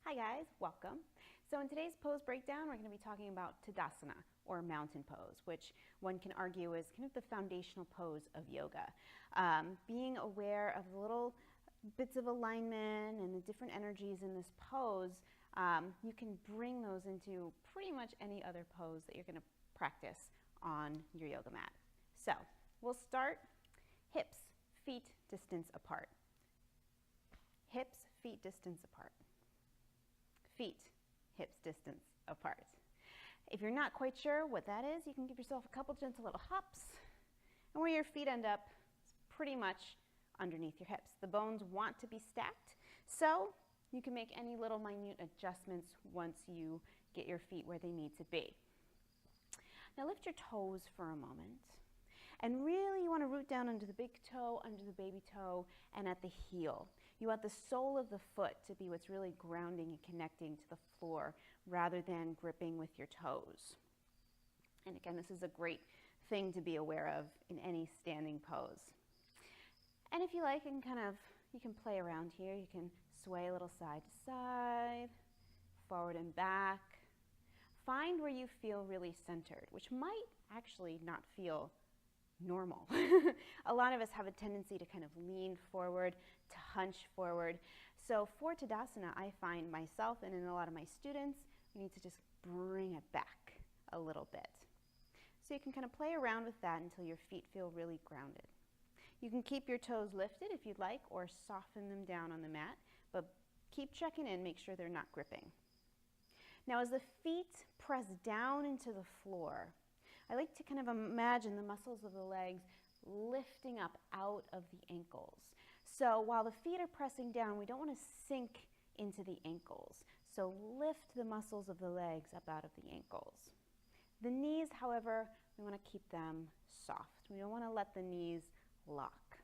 Hi guys, welcome. So in today's pose breakdown, we're going to be talking about Tadasana, or mountain pose, which one can argue is kind of the foundational pose of yoga. Being aware of the little bits of alignment and the different energies in this pose, you can bring those into pretty much any other pose that you're going to practice on your yoga mat. So we'll start hips, feet distance apart. Hips, feet distance apart. Feet, hips distance apart. If you're not quite sure what that is, you can give yourself a couple gentle little hops, and where your feet end up is pretty much underneath your hips. The bones want to be stacked, so you can make any little minute adjustments once you get your feet where they need to be. Now lift your toes for a moment, and really you want to root down under the big toe, under the baby toe, and at the heel. You want the sole of the foot to be what's really grounding and connecting to the floor rather than gripping with your toes. And again, this is a great thing to be aware of in any standing pose. And if you like, you can play around here. You can sway a little side to side, forward and back. Find where you feel really centered, which might actually not feel normal. A lot of us have a tendency to kind of lean forward, to hunch forward. So for Tadasana, I find myself and in a lot of my students, we need to just bring it back a little bit. So you can kind of play around with that until your feet feel really grounded. You can keep your toes lifted if you'd like, or soften them down on the mat, but keep checking in, make sure they're not gripping. Now as the feet press down into the floor, I like to kind of imagine the muscles of the legs lifting up out of the ankles. So while the feet are pressing down, we don't want to sink into the ankles. So lift the muscles of the legs up out of the ankles. The knees, however, we want to keep them soft. We don't want to let the knees lock.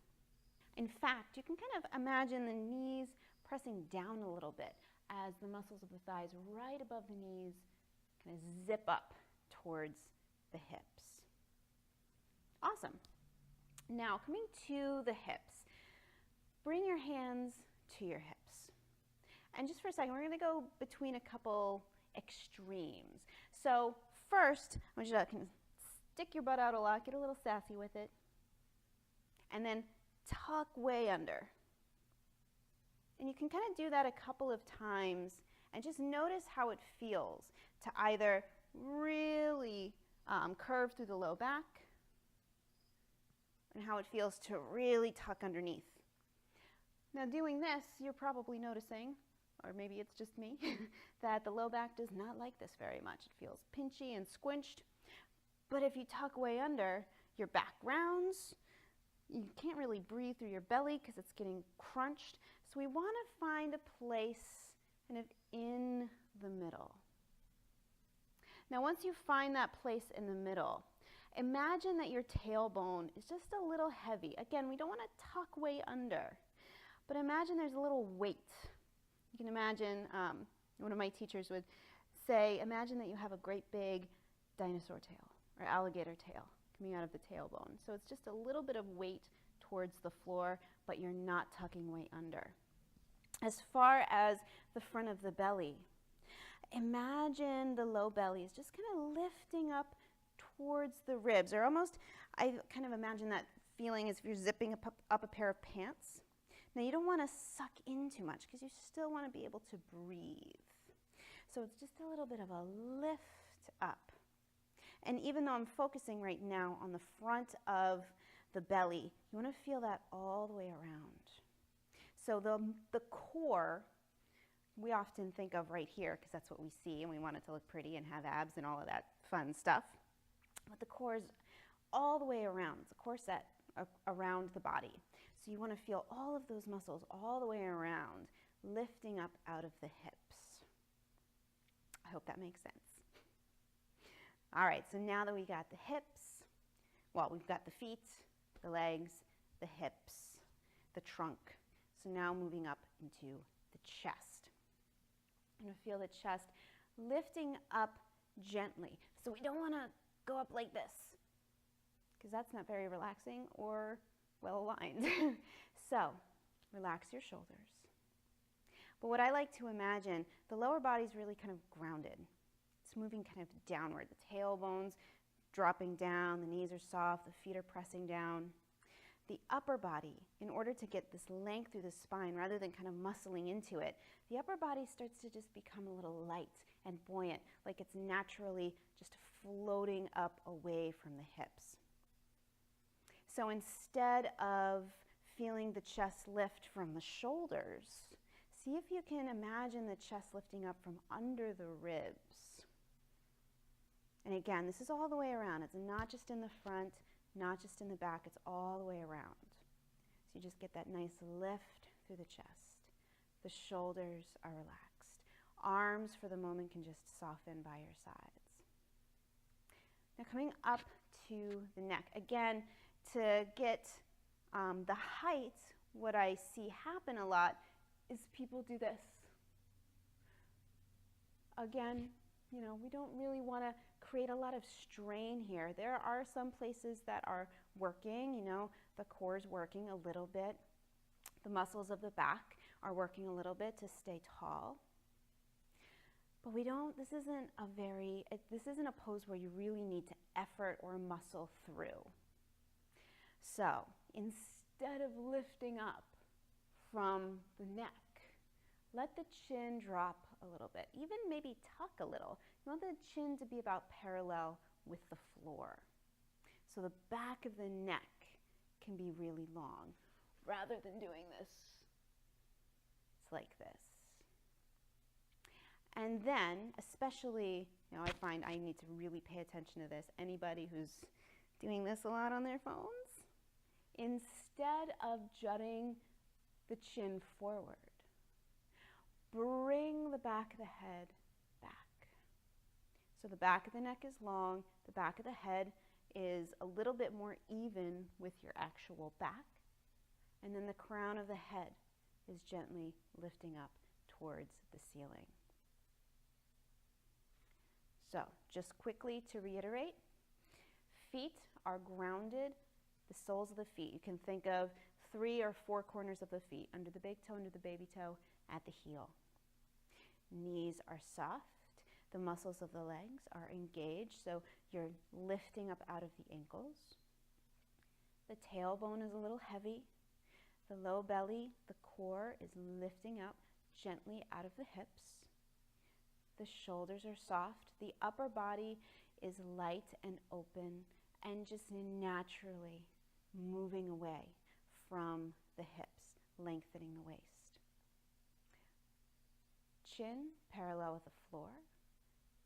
In fact, you can kind of imagine the knees pressing down a little bit as the muscles of the thighs right above the knees kind of zip up towards the hips. Awesome. Now coming to the hips, bring your hands to your hips. And just for a second, we're going to go between a couple extremes. So first, I want you to kind of stick your butt out a lot, get a little sassy with it, and then tuck way under. And you can kind of do that a couple of times and just notice how it feels to either really curve through the low back, and how it feels to really tuck underneath. Now doing this, you're probably noticing, or maybe it's just me, that the low back does not like this very much. It feels pinchy and squinched. But if you tuck way under, your back rounds, you can't really breathe through your belly because it's getting crunched. So we want to find a place kind of in the middle. Now once you find that place in the middle, imagine that your tailbone is just a little heavy. Again, we don't want to tuck way under, but imagine there's a little weight. You can imagine, one of my teachers would say, imagine that you have a great big dinosaur tail or alligator tail coming out of the tailbone. So it's just a little bit of weight towards the floor, but you're not tucking way under. As far as the front of the belly, imagine the low belly is just kind of lifting up towards the ribs, or almost, I kind of imagine that feeling as if you're zipping up a pair of pants. Now you don't want to suck in too much because you still want to be able to breathe. So it's just a little bit of a lift up. And even though I'm focusing right now on the front of the belly, you want to feel that all the way around. So the core, we often think of right here because that's what we see and we want it to look pretty and have abs and all of that fun stuff. But the core is all the way around. It's a core set around the body. So you want to feel all of those muscles all the way around, lifting up out of the hips. I hope that makes sense. All right, so now that we got the hips, well, we've got the feet, the legs, the hips, the trunk. So now moving up into the chest. You're going to feel the chest lifting up gently. So we don't want to go up like this because that's not very relaxing or well aligned. So relax your shoulders. But what I like to imagine, the lower body is really kind of grounded. It's moving kind of downward. The tailbone's dropping down, the knees are soft, the feet are pressing down. The upper body, in order to get this length through the spine rather than kind of muscling into it, the upper body starts to just become a little light and buoyant, like it's naturally just floating up away from the hips. So instead of feeling the chest lift from the shoulders, see if you can imagine the chest lifting up from under the ribs. And again, this is all the way around. It's not just in the front, not just in the back, it's all the way around. So you just get that nice lift through the chest. The shoulders are relaxed. Arms, for the moment, can just soften by your sides. Now coming up to the neck. Again, to get the height, what I see happen a lot is people do this. Again, you know, we don't really want to create a lot of strain here. There are some places that are working, you know, the core is working a little bit. The muscles of the back are working a little bit to stay tall. But this isn't a pose where you really need to effort or muscle through. So instead of lifting up from the neck, let the chin drop a little bit, even maybe tuck a little. You want the chin to be about parallel with the floor. So the back of the neck can be really long, rather than doing this. It's like this. And then, especially, you know, I find I need to really pay attention to this. Anybody who's doing this a lot on their phones, instead of jutting the chin forward, bring the back of the head back. So the back of the neck is long, the back of the head is a little bit more even with your actual back, and then the crown of the head is gently lifting up towards the ceiling. So just quickly to reiterate, feet are grounded, the soles of the feet. You can think of 3 or 4 corners of the feet, under the big toe, under the baby toe, at the heel. Knees are soft. The muscles of the legs are engaged, so you're lifting up out of the ankles. The tailbone is a little heavy. The low belly, the core, is lifting up gently out of the hips. The shoulders are soft. The upper body is light and open and just naturally moving away from the hips, lengthening the waist. Chin parallel with the floor,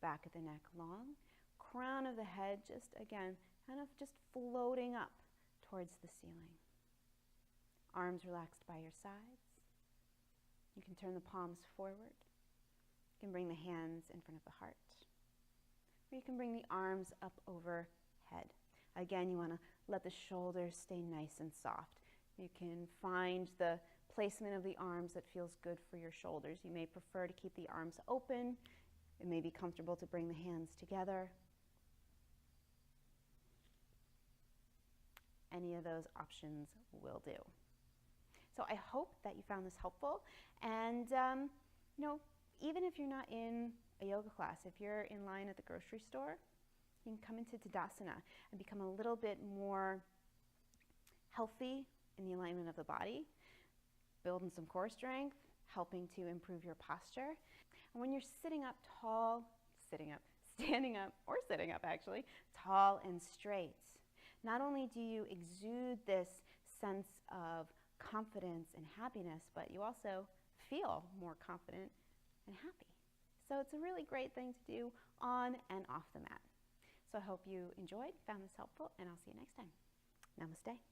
back of the neck long, crown of the head just, again, kind of just floating up towards the ceiling. Arms relaxed by your sides. You can turn the palms forward. You can bring the hands in front of the heart. Or you can bring the arms up overhead. Again, you want to let the shoulders stay nice and soft. You can find the placement of the arms that feels good for your shoulders. You may prefer to keep the arms open. It may be comfortable to bring the hands together. Any of those options will do. So I hope that you found this helpful. And you know, even if you're not in a yoga class, if you're in line at the grocery store, you can come into Tadasana and become a little bit more healthy in the alignment of the body, building some core strength, helping to improve your posture. And when you're sitting up tall, standing up, or sitting up actually, tall and straight, not only do you exude this sense of confidence and happiness, but you also feel more confident and happy. So it's a really great thing to do on and off the mat. So I hope you enjoyed, found this helpful, and I'll see you next time. Namaste.